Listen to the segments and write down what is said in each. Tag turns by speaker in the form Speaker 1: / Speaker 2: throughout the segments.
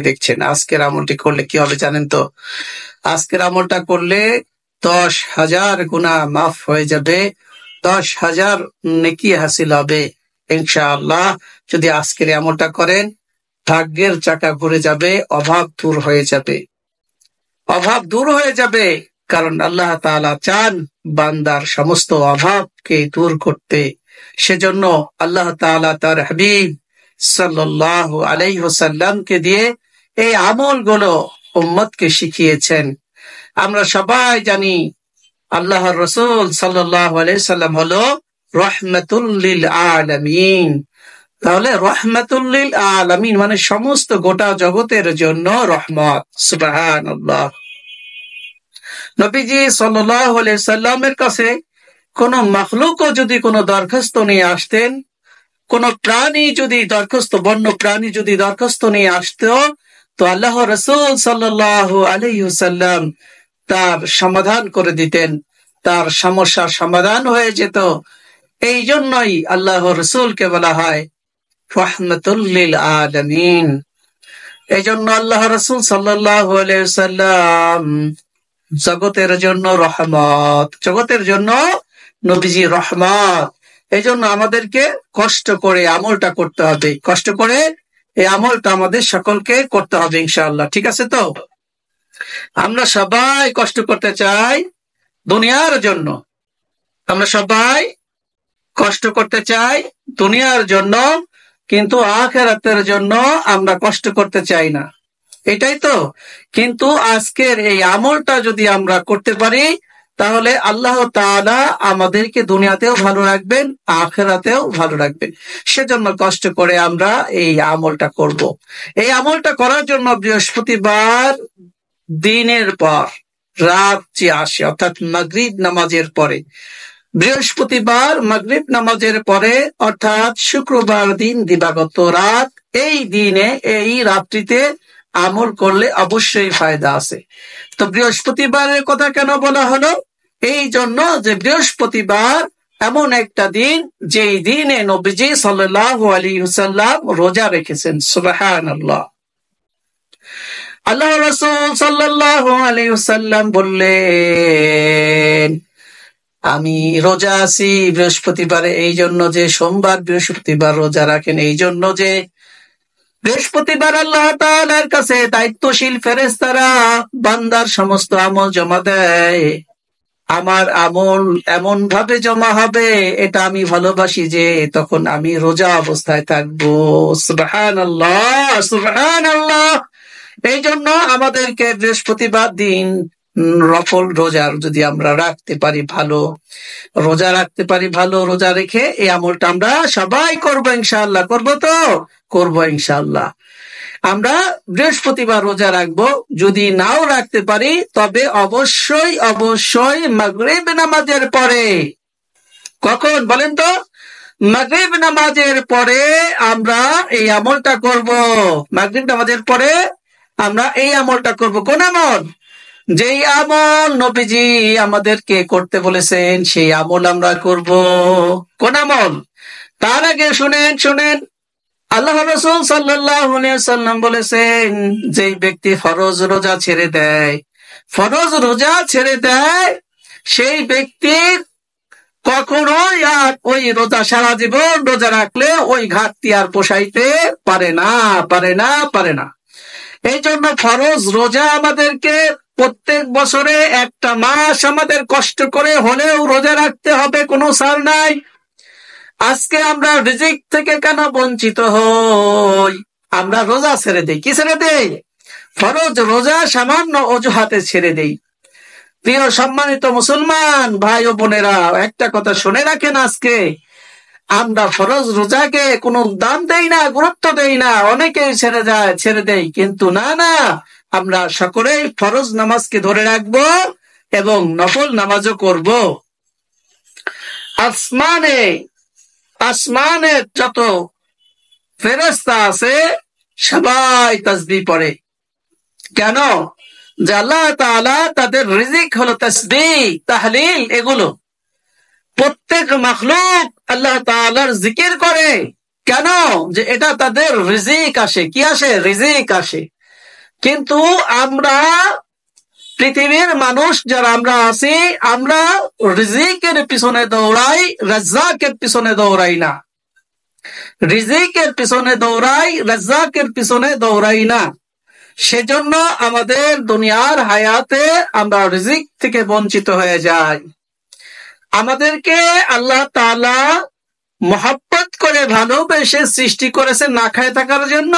Speaker 1: দেখছেন। আজকের আমলটি করলে কি হবে জানেন তো? আজকের আমলটা করলে 10,000 গুনাহ মাফ হয়ে যাবে, 10,000 নেকি হাসিল হবে ইনশাআল্লাহ। যদি আজকের আমলটা করেন, ভাগ্যের চাকা ঘুরে যাবে, অভাব দূর হয়ে যাবে, অভাব দূর হয়ে যাবে। কারণ আল্লাহ তাআলা চান বান্দার সমস্ত অভাবকে দূর করতে। সেজন্য আল্লাহ তাআলা তার হাবিব সাল্লাল্লাহু আলাইহি ওয়াসাল্লামকে দিয়ে এই আমলগুলো উম্মতকে শিখিয়েছেন। আমরা সবাই জানি আল্লাহর রাসূল সাল্লাল্লাহু আলাইহি সাল্লাম হলো রাহমাতুল লিল আলামিন। তাহলে রাহমাতুল লিল আলামিন মানে সমস্ত গোটা জগতের জন্য রহমত। সুবহানাল্লাহ। নবীজি সাল্লাল্লাহু আলাইহি সাল্লামের কাছে কোন মাখলুকও যদি কোনো দরখাস্ত নিয়ে আসতেন, কোন প্রাণী যদি দরখাস্ত, বন্য প্রাণী যদি দরখাস্ত নিয়ে আসতো, তো আল্লাহ রাসূল সাল্লাল্লাহু আলাইহি ওয়াসাল্লাম তার সমাধান করে দিতেন, তার সমস্যার সমাধান হয়ে যেত। এই জন্যই আল্লাহ রাসূলকে বলা হয় রাহমাতুল লিল আলামিন। এই জন্য আল্লাহ রাসূল সাল্লাল্লাহু আলাইহি ওয়াসাল্লাম জগতের জন্য রহমত, জগতের জন্য নবীজি রহমত। এই জন্য আমাদেরকে কষ্ট করে আমলটা করতে হবে, কষ্ট করে এই আমলটা আমাদের সকলকে করতে হবে ইনশাআল্লাহ। ঠিক আছে তো? আমরা সবাই কষ্ট করতে চাই দুনিয়ার জন্য, আমরা সবাই কষ্ট করতে চাই দুনিয়ার জন্য, কিন্তু আখিরাতের জন্য আমরা কষ্ট করতে চাই না, এটাই তো। কিন্তু আজকের এই আমলটা যদি আমরা করতে পারি, তাহলে আল্লাহ তাআলা আমাদেরকে দুনিয়াতেও ভালো রাখবেন, আখিরাতেও ভালো রাখবেন। সেজন্য কষ্ট করে আমরা এই আমলটা করব। এই আমলটা করার জন্য বৃহস্পতিবার দিনের পর রাত যে আসে, অর্থাৎ মাগরিব নামাজের পরে, বৃহস্পতিবার মাগরিব নামাজের পরে, অর্থাৎ শুক্রবার দিন দিবাগত রাত, এই দিনে এই রাত্রিতে আমল করলে অবশ্যই ফায়দা আছে। তো বৃহস্পতিবারের কথা কেন বলা হলো? এই জন্য যে বৃহস্পতিবার এমন একটা দিন যেই দিনে নবীজি সাল্লাল্লাহু আলাইহি ওয়াসাল্লাম রোজা রেখেছেন। সুবহানাল্লাহ। আল্লাহ রাসূল সাল্লাল্লাহু আলাইহি ওয়াসাল্লাম বললেন, আমি রোজা আছি বৃহস্পতিবারে, এই জন্য যে সোমবার বৃহস্পতিবার রোজা রাখেন, এই জন্য যে বৃহস্পতিবার আল্লাহ তাআলার কাছে দায়িত্বশীল ফেরেশতারা বান্দার সমস্ত আমল জমা দেয়। আমার আমল এমন ভাবে জমা হবে, এটা আমি ভালোবাসি যে তখন আমি রোজা অবস্থায় থাকবো। সুবহানাল্লাহ, সুবহানাল্লাহ। এই জন্য আমাদেরকে বৃহস্পতিবার দিন নফল রোজা যদি আমরা রাখতে পারি, ভালো রোজা রাখতে পারি, ভালো রোজা রেখে এই আমলটা আমরা সবাই করবো ইনশাআল্লাহ। করবো তো? করবো ইনশাআল্লাহ। আমরা বৃহস্পতিবার রোজা রাখবো। যদি নাও রাখতে পারি, তবে অবশ্যই অবশ্যই মাগরিব নামাজের পরে। কখন বলেন তো? মাগরিব নামাজের পরে আমরা এই আমলটা করব। মাগরিব নামাজের পরে আমরা এই আমলটা করব। কোন আমল? যেই আমল নবীজি আমাদেরকে করতে বলেছেন, সেই আমল আমরা করব। কোন আমল? তার আগে শুনেন, আল্লাহ রাসূল সাল্লাল্লাহু আলাইহি ওয়াসাল্লাম বলেছেন, যেই ব্যক্তি ফরজ রোজা ছেড়ে দেয়, ফরজ রোজা ছেড়ে দেয়, সেই ব্যক্তি কখনোই আর ওই রোজা সারা জীবন রোজা রাখলে ওই ঘাটতি আর পোষাইতে পারে না, পারে না, পারে না। এই জন্য ফরজ রোজা আমাদেরকে প্রত্যেক বছরে একটা মাস আমাদের কষ্ট করে হলেও রোজা রাখতে হবে, কোনো ছাড় নাই। আজকে আমরা রিজিক থেকে কেন বঞ্চিত হই? আমরা রোজা ছেড়ে দেই। কি ছেড়ে দেই? ফরজ রোজা সামান্য অজুহাতে ছেড়ে দেই। প্রিয় সম্মানিত মুসলমান ভাই ও বোনেরা, একটা কথা শুনে রাখেন, আজকে আমরা ফরজ রোজাকে কোনো দাম দেই না, গুরুত্ব দেই না। অনেকেই ছেড়ে দেই, কিন্তু না, আমরা সকলেই ফরজ নামাজকে ধরে রাখবো এবং নফল নামাজও করব। আসমানের যত ফেরেশতা আছে সবাই তাসবিহ পড়ে। কেন? যে আল্লাহ তাআলা তাদের রিজিক হলো তাসবিহ, তাহলিল, এগুলো। প্রত্যেক মাখলুক আল্লাহ তাআলার জিকির করে। কেন? যে এটা তাদের রিজিক আসে। কি আসে? রিজিক আসে। কিন্তু আমরা পৃথিবীর মানুষ যারা আমরা আছি, আমরা রিজিকের পিছনে দৌড়াই, রাজ্জাকের পিছনে দৌড়াই না। রিজিকের পিছনে দৌড়াই, রাজ্জাকের পিছনে দৌড়াই না। সেজন্য আমাদের দুনিয়ার হায়াতে আমরা রিজিক থেকে বঞ্চিত হয়ে যাই। আমাদেরকে আল্লাহ তাআলা মহব্বত করে ভালোবেসে সৃষ্টি করেছে না খায় থাকার জন্য।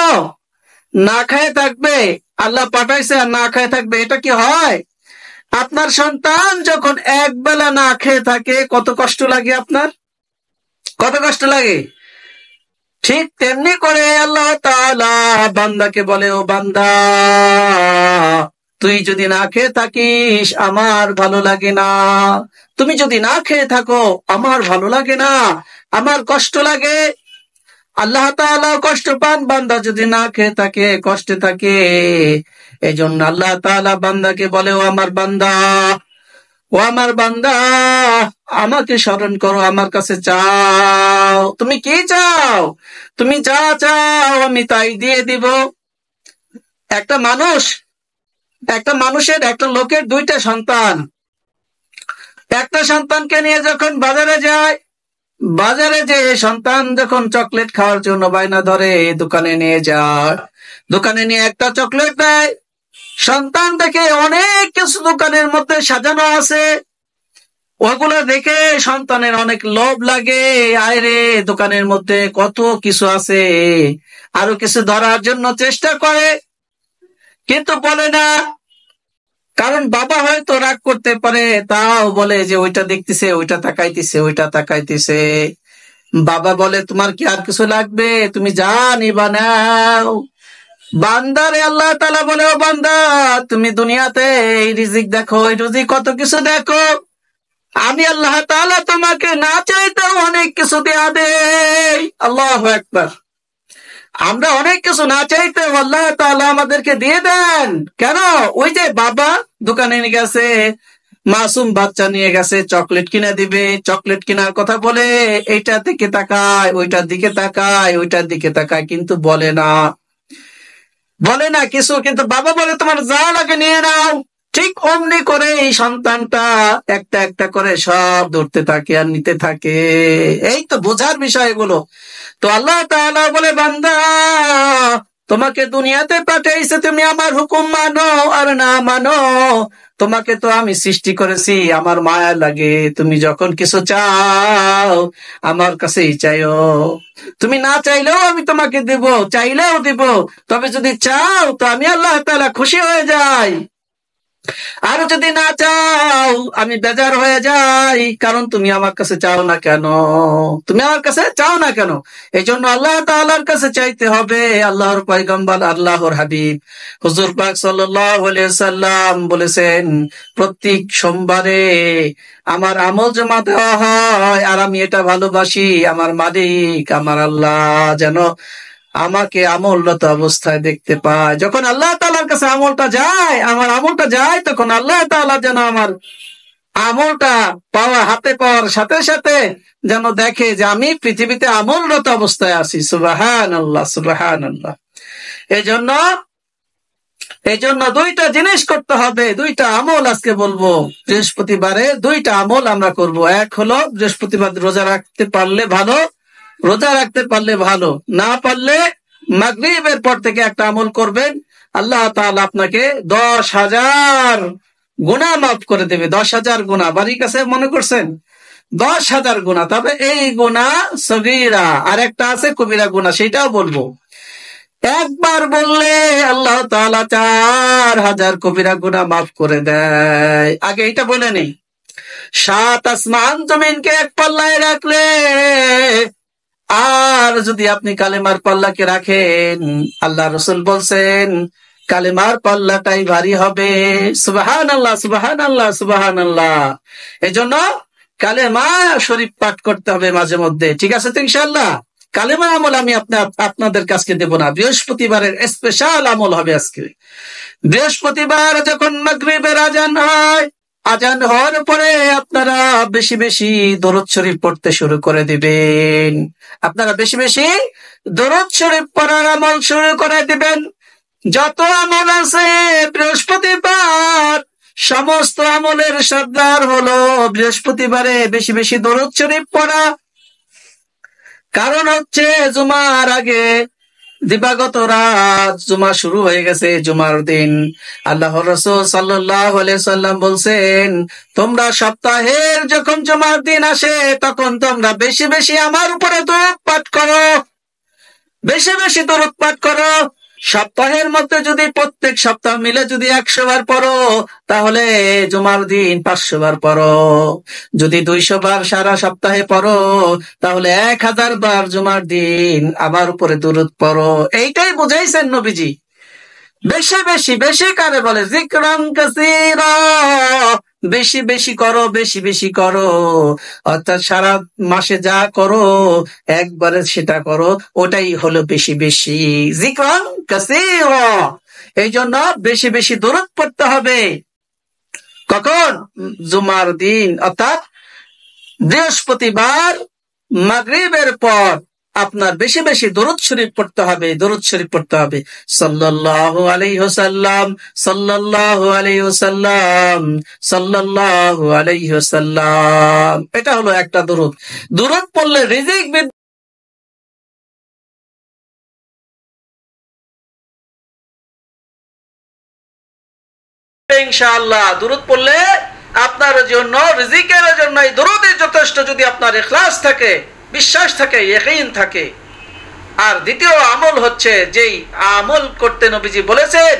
Speaker 1: না খায় থাকবে, আল্লাহ পাঠাইছে আর না খায় থাকবে, এটা কি হয়? আপনার সন্তান যখন এক বেলা না খেয়ে থাকে কত কষ্ট লাগে আপনার? কত কষ্ট লাগে? ঠিক তেমনি করে আল্লাহ তাআলা বান্দাকে বলে, ও বান্দা, তুই যদি না খেয়ে থাকিস আমার ভালো লাগে না। তুমি যদি না খেয়ে থাকো আমার ভালো লাগে না, আমার কষ্ট লাগে। আল্লাহ তাআলা কষ্ট পান বান্দা যদি না খেয়ে থাকে, কষ্টে থাকে। এই জন্য আল্লাহ তাআলা বান্দাকে বলে, ও আমার বান্দা, ও আমার বান্দা, আমাকে স্মরণ করো, আমার কাছে চাও। তুমি কি চাও? তুমি যা চাও আমি তাই দিয়ে দিব। একটা মানুষের, একটা লোকের দুইটা সন্তান। একটা সন্তানকে নিয়ে যখন বাজারে যায়, বাজারে যে সন্তান যখন চকলেট খাওয়ার জন্য বায়না ধরে, দোকানে নিয়ে যায়, দোকানে নিয়ে একটা চকলেট দেয়। সন্তান দেখে অনেক কিছু দোকানের মধ্যে সাজানো আছে, ওগুলো দেখে সন্তানের অনেক লোভ লাগে। আয় রে, দোকানের মধ্যে কত কিছু আছে, আরো কিছু ধরার জন্য চেষ্টা করে, কিন্তু বলে না। কারণ বাবা হয়তো রাগ করতে পারে, তাও বলে যে ওইটা দেখতেছে, ওইটা তাকাইতেছে, ওইটা তাকাইতেছে। বাবা বলে, তোমার কি আর কিছু লাগবে? তুমি যা নিবা নাও। বান্দারে আল্লাহ তাআলা বলে, ও বান্দা, তুমি দুনিয়াতে এই রিজিক দেখো, এই রিজিক কত কিছু দেখো। আমি আল্লাহ তাআলা তোমাকে না চাইতেও অনেক কিছু দেয়া দেই। আল্লাহু আকবার। আমরা অনেক কিছু না চাইতেও আল্লাহ তাআলা আমাদেরকে দিয়ে দেন। কেন? ওই যে বাবা দোকানে নিয়ে গেছে, মাসুম বাচ্চা নিয়ে গেছে, চকলেট কিনে দিবে। চকলেট কেনার কথা বলে এইটার দিকে তাকায়, ওইটার দিকে তাকায়, ওইটার দিকে তাকায়, কিন্তু বলে না কিছু। কিন্তু বাবা বলে, তোমার যা লাগে নিয়ে নাও। ঠিক অমনি করে এই সন্তানটা একটা একটা করে সব ধরতে থাকে আর নিতে থাকে। এই তো বোঝার বিষয় এগুলো। তো আল্লাহ তাআলা বলে, বান্দা, তোমাকে দুনিয়াতে পাঠাইছে, তুমি আমার হুকুম মানো আর না মানো, তোমাকে তো আমি সৃষ্টি করেছি আমার মায়া লাগে। তুমি যখন কিছু চাও আমার কাছেই চাইও। তুমি না চাইলেও আমি তোমাকে দেব, চাইলেও দেব। তবে যদি চাও তো আমি আল্লাহ তাআলা খুশি হয়ে যাই, আর যদি না চাও আমি বেজার হয়ে যাই। কারণ তুমি আমার কাছে চাও না কেন? তুমি আমার কাছে চাও না কেন? এই জন্য আল্লাহ তাআলার কাছে চাইতে হবে। আল্লাহর পয়গম্বর, আল্লাহর হাবিব হুজুর পাক সাল্লাল্লাহু আলাইহি সাল্লাম বলেছেন, প্রত্যেক সোমবারে আমার আমল জমা দেওয়া হয়, আর আমি এটা ভালোবাসি আমার মালিক, আমার আল্লাহ যেন আমাকে আমলরত অবস্থায় দেখতে পায়। যখন আল্লাহ তাআলার কাছে আমলটা যায়, আমার আমলটা যায়, তখন আল্লাহ তাআলা যেন আমার আমলটা হাতে পাওয়ার সাথে সাথে যেন দেখে যে আমি পৃথিবীতে আমলরত অবস্থায় আছি। সুবহানাল্লাহ, সুবহানাল্লাহ। এই জন্য দুইটা জিনিস করতে হবে, দুইটা আমল আজকে বলবো। বৃহস্পতিবারে দুইটা আমল আমরা করব। এক হলো বৃহস্পতিবার রোজা রাখতে পারলে ভালো, রোজা রাখতে পারলে ভালো, না পারলে মাগরিবের পর থেকে একটা আমল করবেন। আল্লাহ তাআলা আপনাকে 10,000 গুনাহ মাফ করে দেবে। 10,000 গুনাহ বাড়ির কাছে মনে করছেন? 10,000 গুনাহ। তবে এই গুনাহ সগীরা, আর একটা আছে কবিরা গুনাহ, সেটাও বলবো। একবার বললে আল্লাহ তাআলা 4,000 কবিরা গুনাহ মাফ করে দেয়। আগে এটা বলে নেই, 7 আসমান জমিনকে এক পাল্লায় রাখলে, আর যদি আপনি কালেমার পাল্লাকে রাখেন, আল্লাহ রাসূল বলছেন কালেমার পাল্লাটাই ভারী হবে। সুবহানাল্লাহ, সুবহানাল্লাহ, সুবহানাল্লাহ। এজন্য কালেমা শরীফ পাঠ করতে হবে মাঝে মধ্যে। ঠিক আছে তো ইনশাআল্লাহ? কালেমা আমল আমি আপনাদের কাছে দেব না, বৃহস্পতিবারের স্পেশাল আমল হবে আজকে। বৃহস্পতিবার যখন মাগরিবের আজান হয়, আজান হওয়ার পরে আপনারা বেশি বেশি দরুদ শরীফ পড়তে শুরু করে দিবেন। আপনারা বেশি বেশি দরুদ শরীফ পড়ার আমল শুরু করে দিবেন। যত আমল আছে বৃহস্পতিবার, সমস্ত আমলের সর্দার হলো বৃহস্পতিবারে বেশি বেশি দরুদ শরীফ পড়া। কারণ হচ্ছে জুমার আগে দিবাগত রাত জুমা শুরু হয়ে গেছে, জুমার দিন আল্লাহর রাসূল সাল্লাল্লাহু আলাইহি সাল্লাম বলছেন, তোমরা সপ্তাহের যখন জুমার দিন আসে তখন তোমরা বেশি বেশি আমার উপরে দরুদ পাঠ করো, বেশি বেশি দরুদ পাঠ করো। সপ্তাহের মধ্যে যদি প্রত্যেক সপ্তাহ মিলে যদি 100 বার পড়ো, তাহলে জুমার দিন 500 বার পড়ো। যদি 200 বার সারা সপ্তাহে পড়ো, তাহলে 1000 বার জুমার দিন আমার উপরে দরুদ পড়ো। এইটাই বুঝাইছেন নবীজি। বেশি বেশি বেশি কারে বলে? যিকরান কাসীরা, বেশি বেশি করো, বেশি বেশি করো। অর্থাৎ সারা মাসে যা করো একবারে সেটা করো, ওটাই হলো বেশি বেশি। যিকরান কাসীরা, এই জন্য বেশি বেশি দরুদ পড়তে হবে। কখন? জুমার দিন, অর্থাৎ বৃহস্পতিবার মাগরিবের পর আপনার বেশি বেশি দরুদ শরীফ পড়তে হবে, দরুদ শরীফ পড়তে হবে। সাল্লাল্লাহু আলাইহি ওয়াসাল্লাম, সাল্লাল্লাহু আলাইহি ওয়াসাল্লাম, সাল্লাল্লাহু আলাইহি ওয়াসাল্লাম। এটা হলো একটা দরুদ। দরুদ পড়লে রিজিক বৃদ্ধি, ইনশাআল্লাহ। দরুদ পড়লে আপনার জন্য, রিজিকের জন্য এই দরুদই যথেষ্ট, যদি আপনার ইখলাস থাকে, বিশ্বাস থাকে, ইয়াকিন থাকে। আর দ্বিতীয় আমল হচ্ছে, যেই আমল করতে নবীজি বলেছেন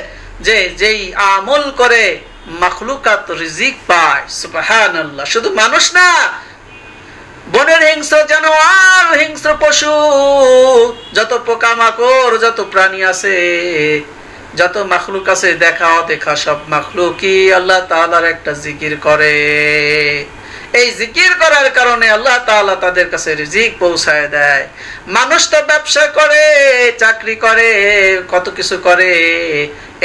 Speaker 1: যে যেই আমল করে মাখলুকাত রিজিক পায়। সুবহানাল্লাহ। শুধু মানুষ না, বনের হিংস্র জানোয়ার, হিংস্র পশু, যত পোকামাকড়, যত প্রাণী আছে, যত মাখলুক আছে, দেখা অদেখা সব মাখলুকই আল্লাহ তাআলার একটা জিকির করে। এই জিকির করার কারণে আল্লাহ তাআলা তাদের কাছে রিজিক পৌঁছায় দেয়। মানুষ তো ব্যবসা করে, চাকরি করে, কত কিছু করে,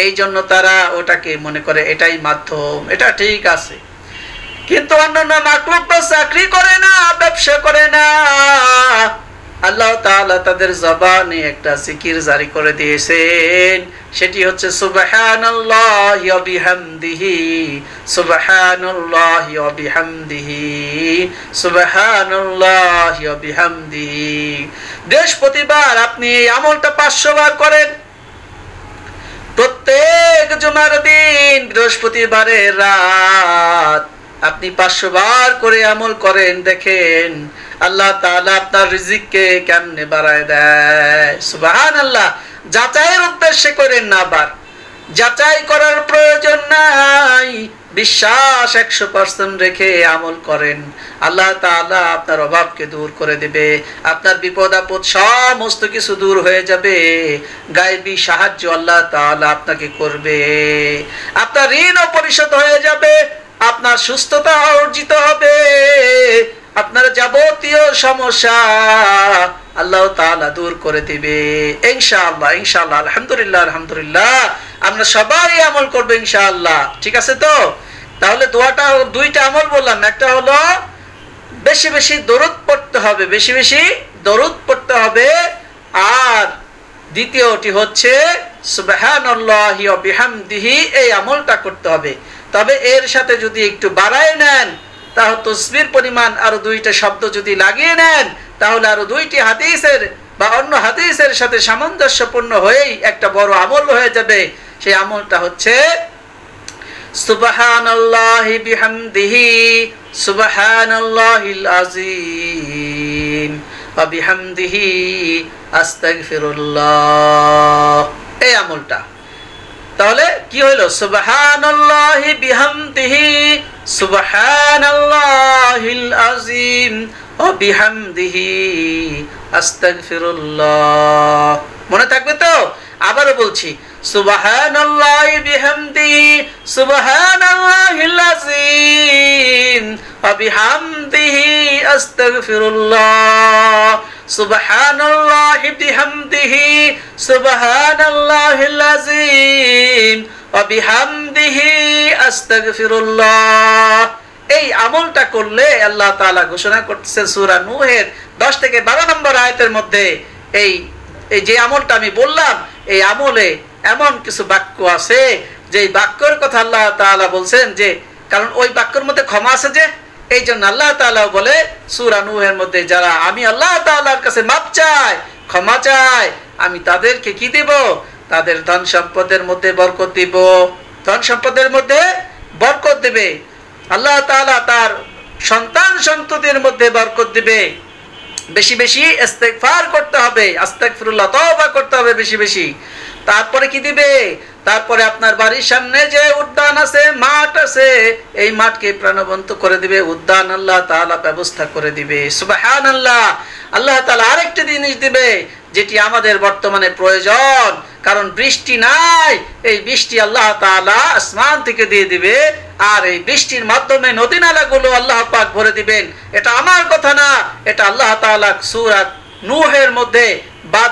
Speaker 1: এই জন্য তারা ওটাকে মনে করে এটাই মাধ্যম, এটা ঠিক আছে। কিন্তু অন্যান্য মাখলুক তো চাকরি করে না, ব্যবসা করে না, আল্লাহ তাআলা তাদের জবানে একটা জিকির জারি করে দিয়েছেন, সেটি হচ্ছে সুবহানাল্লাহি ওয়া বিহামদিহি, সুবহানাল্লাহি ওয়া বিহামদিহি, সুবহানাল্লাহি ওয়া বিহামদিহি। বৃহস্পতিবার আপনি এই আমলটা 500 বার করেন। প্রত্যেক জুমার দিন বৃহস্পতিবারের রাত আপনি 500 বার করে আমল করেন, দেখেন আল্লাহ তাআলা আপনার রিজিককে কেমনে বাড়ায় দেয়। সুবহানাল্লাহ। যাচাইয়ের উদ্দেশ্যে করেন না, আবার যাচাই করার প্রয়োজন নাই। বিশ্বাস 100% রেখে আমল করেন, আল্লাহ তাআলা আপনার অভাবকে দূর করে দেবে, আপনার বিপদ আপদ সমস্ত কিছু দূর হয়ে যাবে। গায়বী সাহায্য আল্লাহ তাআলা আপনাকে করবে, আপনার ঋণও পরিশোধ হয়ে যাবে, আপনার সুস্থতা অর্জিত হবে, আপনার যাবতীয় সমস্যা আল্লাহ তাআলা দূর করে দিবে ইনশাআল্লাহ। ইনশাআল্লাহ। আলহামদুলিল্লাহ, আলহামদুলিল্লাহ। আমরা সবাই আমল করব ইনশাআল্লাহ। ঠিক আছে তো? তাহলে দোয়াটা, দুইটা আমল বললাম, একটা হলো বেশি বেশি দরুদ পড়তে হবে, বেশি বেশি দরুদ পড়তে হবে, আর দ্বিতীয়টি হচ্ছে সুবহানাল্লাহি ওয়া বিহামদিহি, এই আমলটা করতে হবে। তবে এর সাথে যদি একটু বাড়ায় নেন, তাহলে তাসবির পরিমাণ আরো 2টা শব্দ যদি লাগিয়ে নেন, তাহলে আরো 2টি হাদিসের বা অন্য হাদিসের সাথে সামঞ্জস্যপূর্ণ হয়েই একটা বড় আমল হয়ে যাবে। সেই আমলটা হচ্ছে সুবহানাল্লাহি বিহামদিহি, সুবহানাল্লাহিল আযীম ওয়া বিহামদিহি আস্তাগফিরুল্লাহ, এই আমলটা। তাহলে কি হলো? সুবহানাল্লাহি বিহামদিহি, সুবহানাল্লাহিল আযীম ওয়া বিহামদিহি আস্তাগফিরুল্লাহ। মনে থাকবে তো? আবারও বলছি, সুবহানাল্লাহি বিহামদিহি, সুবহানাল্লাহিল আযীম ওয়া বিহামদিহি আস্তাগফিরুল্লাহ, সুবহানাল্লাহি বিহামদিহি, সুবহানাল্লাহিল আযীম ওয়া বিহামদিহি আস্তাগফিরুল্লাহ। এই আমলটা করলে আল্লাহ তাআলা ঘোষণা করতেছেন সূরা নূহের 10 থেকে 12 নম্বর আয়াতের মধ্যে, এই যে আমলটা আমি বললাম, এই আমলে এমন কিছু বাক্য আছে যে বাক্যের কথা আল্লাহ তাআলা বলছেন, যে কারণ ওই বাক্যের মধ্যে ক্ষমা আছে, যে এই জন্য আল্লাহ তাআলা বলে সূরা নূহের মধ্যে, যারা আমি আল্লাহ তাআলার কাছে মাপ চাই, ক্ষমা চাই, আমি তাদেরকে কি দেব? তাদের ধন সম্পদের মধ্যে বরকত দিব, ধন সম্পদের মধ্যে বরকত দেবে। আল্লাহ তাআলা তার সন্তান সন্ততির মধ্যে বরকত দিবে। বেশি বেশি ইস্তেগফার করতে হবে, আস্তাগফিরুল্লাহ, তওবা করতে হবে বেশি বেশি। তারপরে কি দিবে? তারপরে আপনার বাড়ির সামনে যে উদ্যান আছে, মাঠ আছে, এই মাঠকে প্রাণবন্ত করে দিবে, উদ্যান আল্লাহ তাআলা ব্যবস্থা করে দিবে। সুবহানাল্লাহ। আল্লাহ তাআলা আরেকটা জিনিস দিবে যেটি আমাদের বর্তমানে প্রয়োজন, কারণ বৃষ্টি নাই, এই বৃষ্টি আল্লাহ তাআলা আসমান থেকে দিয়ে দিবে, আর এই বৃষ্টির মাধ্যমে নদী নালাগুলো আল্লাহ পাক ভরে দিবেন। এটা আমার কথা না, এটা আল্লাহ তাআলা সূরা নূহের মধ্যে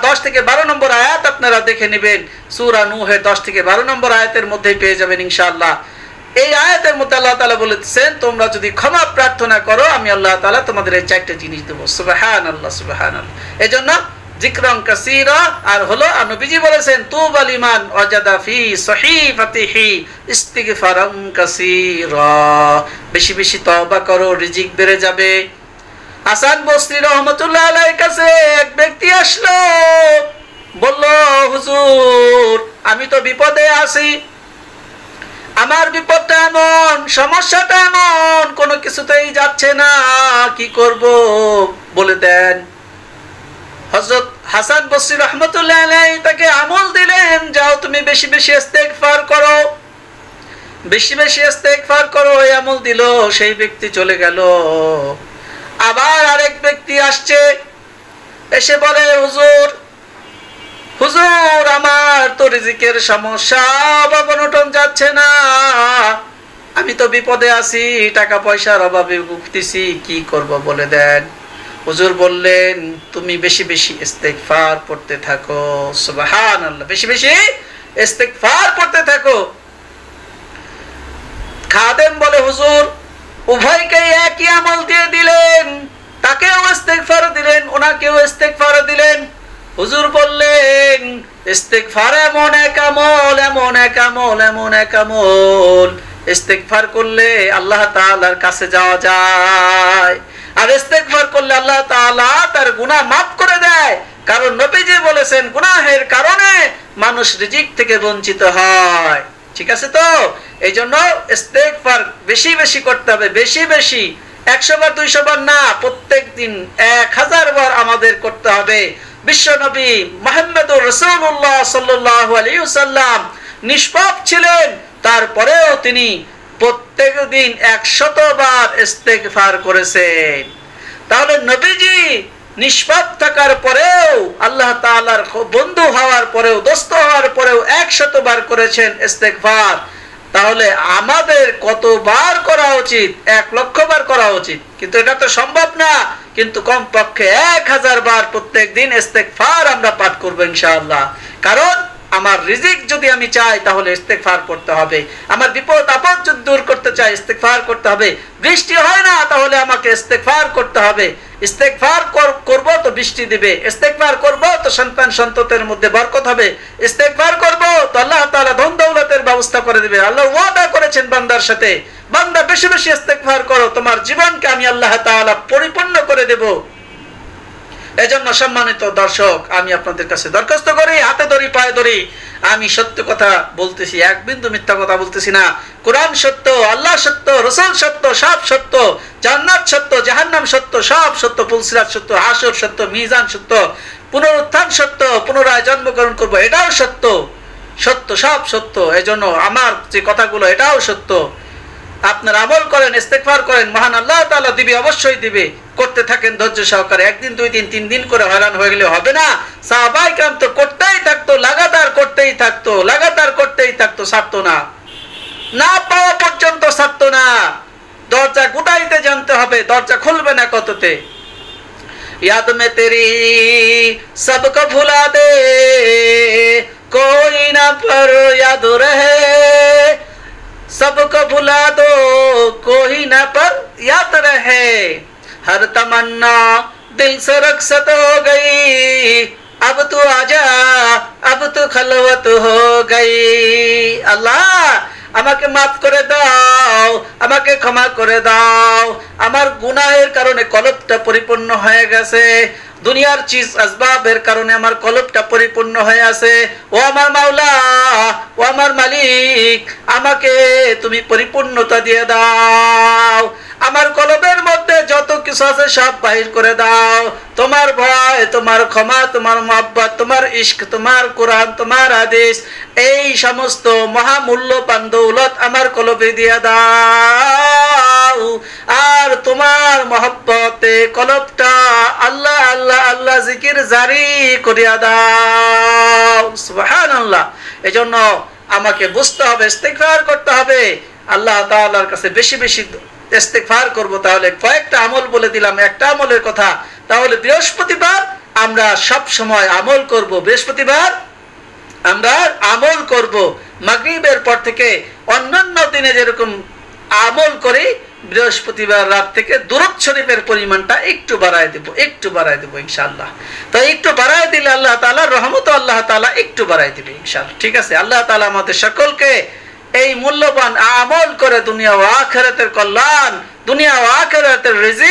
Speaker 1: 10 থেকে 12 নম্বর আয়াত আপনারা দেখে নেবেন। সূরা নূহের 10 থেকে 12 নম্বর আয়াতের মধ্যেই পেয়ে যাবেন ইনশাআল্লাহ। এই আয়াতের মধ্যে আল্লাহ তাআলা বলেছেন, তোমরা যদি ক্ষমা প্রার্থনা করো, আমি আল্লাহ তাআলা তোমাদের এই 4টা জিনিস দেব। সুবহানাল্লাহ, সুবহানাল্লাহ। এজন্য যিকরান কাসীরা, আর হলো নবীজি বলেছেন, তুবা লিমান ওয়াজাদা ফি সহিফাতিহি ইস্তিগফারান কাসীরা। বেশি বেশি তওবা করো, রিজিক বেড়ে যাবে। হাসান বসরি রহমাতুল্লাহ আলাইহির কাছে এক ব্যক্তি আসলো, বলল, হুজুর আমি তো বিপদে আছি, আমার বিপদটা এমন, সমস্যাটা এমন, কোনো কিছুতেই যাচ্ছে না, কি করব বলে দেন। হযরত হাসান বসরি রহমাতুল্লাহ আলাইহি তাকে আমল দিলেন, যাও তুমি বেশি বেশি ইস্তেগফার করো, বেশি বেশি ইস্তেগফার করো। এই আমল দিল, সেই ব্যক্তি চলে গেল। আবার আরেক ব্যক্তি আসছে, এসে বলে, হুজুর হুজুর আমার তো রিজিকের সমস্যা, অভাব-অনটন যাচ্ছে না, আমি তো বিপদে আছি, টাকা পয়সার অভাবে ভুগতেছি, কি করব বলে দেন। হুজুর বললেন, তুমি বেশি বেশি ইস্তেগফার পড়তে থাকো। সুবহানাল্লাহ, বেশি বেশি ইস্তেগফার পড়তে থাকো। খাদেম বলে, হুজুর উভয়কে একই আমল দিয়ে দিলেন, তাকেও ইস্তেগফার দিলেন, ওনাকেও ইস্তেগফার দিলেন। হুজুর বললেন, ইস্তেগফার এমন এক আমল, এমন এক আমল, এমন এক আমল, ইস্তেগফার করলে আল্লাহ তাআলার কাছে যাওয়া যায়, আর ইস্তেগফার করলে আল্লাহ তাআলা তার গুনাহ মাফ করে দেয়। কারণ নবীজি বলেছেন, গুনাহের কারণে মানুষ রিজিক থেকে বঞ্চিত হয়। ঠিক আছে তো? এই জন্য ইস্তেগফার বেশি বেশি করতে হবে, বেশি বেশি, 100 বার 200 বার না, প্রত্যেক দিন 1000 বার আমাদের করতে হবে। বিশ্ব নবী মুহাম্মদুর রাসূলুল্লাহ সাল্লাল্লাহু আলাইহি ওয়াসাল্লাম নিষ্পাপ ছিলেন, তারপরেও তিনি প্রত্যেক দিন 100 বার ইস্তেগফার করেছেন। তাহলে নবীজি নিষ্পাপ থাকার পরেও, আল্লাহ তাআলার বন্ধু হওয়ার পরেও, দোস্ত হওয়ার পরেও 100 বার করেছেন ইস্তেগফার। তাহলে আমাদের কতবার করা উচিত? 1 লক্ষ বার করা উচিত, কিন্তু এটা তো সম্ভব না। কিন্তু কমপক্ষে 1000 বার প্রত্যেক দিন ইস্তেগফার আমরা পাঠ করব ইনশাআল্লাহ। কারণ আমার রিজিক যদি আমি চাই, তাহলে ইস্তেগফার করতে হবে। আমার বিপদ আপদ যদি দূর করতে চাই, ইস্তেগফার করতে হবে। বৃষ্টি হয় না, তাহলে আমাকে ইস্তেগফার করতে হবে। ইস্তেগফার করব তো বৃষ্টি দিবে, ইস্তেগফার করব তো সন্তান সন্ততির মধ্যে বরকত হবে, ইস্তেগফার করব তো আল্লাহ তাআলা ধন দৌলতের ব্যবস্থা করে দিবে। আল্লাহ ওয়াদা করেছেন বান্দার সাথে, বান্দা বেশি বেশি ইস্তেগফার করো, তোমার জীবনকে আমি আল্লাহ তাআলা পরিপূর্ণ করে দেব। এজন্য সম্মানিত দর্শক, আমি আপনাদের কাছে দরখাস্ত করি, হাতে ধরি, পায়ে ধরি, আমি সত্য কথা বলতেছি, এক বিন্দু মিথ্যা কথা বলতেছি না। কোরআন সত্য, আল্লাহ সত্য, রাসূল সত্য, সব সত্য, জান্নাত সত্য, জাহান্নাম সত্য, সব সত্য, পুলসিরাত সত্য, হাসর সত্য, মিজান সত্য, পুনরুত্থান সত্য, পুনরায় জন্মগ্রহণ করব, এটাও সত্য, সত্য, সব সত্য। এজন্য আমার যে কথাগুলো, এটাও সত্য। আপনারা আমল করেন, ইস্তেগফার করেন, মহান আল্লাহ তাআলা দিবে, অবশ্যই দিবে। করতে থাকেন ধৈর্য সহকারে। 1 দিন 2 দিন 3 দিন করে হয়রান হয়ে গেলে হবে না। সাহাবায়ে কেরাম তো করতেই থাকতো, লাগাতার করতেই থাকতো, লাগাতার করতেই থাকতো, ছাড়তো না, না পাওয়া পর্যন্ত ছাড়তো না। দরজা গুটাইতে জানতে হবে, দরজা খুলবে না কততে। याद में तेरी सबको भुला दे, कोई ना पर याद रहे, सबको भुला दो, कोई ना पर याद रहे, हर तमन्ना दिल से रखसत हो गई, अब तो आजा, अब तो खलवत हो गई। আল্লাহ আমাকে মাফ করে দাও, আমাকে ক্ষমা করে দাও, আমার গুনাহের কারণে কলবটা পরিপূর্ণ হয়ে গেছে, দুনিয়ার চিজ আসবাবের কারণে আমার কলবটা পরিপূর্ণ হয়ে আছে। ও আমার মাওলা, ও আমার মালিক, আমাকে তুমি পরিপূর্ণতা দিয়ে দাও, আমার কলবের মধ্যে যত কিছু আছে সব বাহির করে দাও। তোমার ভয়, তোমার ক্ষমা, তোমার মহব্বত, তোমার ইশক, তোমার কোরআন, তোমার হাদিস, এই সমস্ত মহামূল্যবান দৌলত আমার কলবে দিয়ে দাও। আর তোমার মহব্বতে কলবটা আল্লাহ আল্লাহ আল্লাহ জিকির জারি করিয়া দাও। সুবহানাল্লাহ। এজন্য আমাকে বুঝতে হবে, ইস্তিগফার করতে হবে, আল্লাহ তাআলার কাছে বেশি বেশি ইস্তিগফার করব। তাহলে কয়েকটা আমল বলে দিলাম, একটা আমলের কথা। তাহলে বৃহস্পতিবার আমরা সব সময় আমল করব, বৃহস্পতিবার আমরা আমল করব, মাগরিবের পর থেকে অন্যান্য দিনে যেরকম আমল করি, বৃহস্পতিবার রাত থেকে দুরূদ শরীফের পরিমাণটা একটু বাড়ায় দেব, একটু বাড়ায় দেব ইনশাআল্লাহ। তো একটু বাড়ায় দিলে আল্লাহ তাআলার রহমত, আল্লাহ তাআলা একটু বাড়ায় দিবে ইনশাআল্লাহ। ঠিক আছে, আল্লাহ তাআলা আমাদের সকলকে এই মূল্যবান আমল করে দুনিয়া ও আখিরাতের কল্যাণ, দুনিয়া ও আখিরাতের রিজিক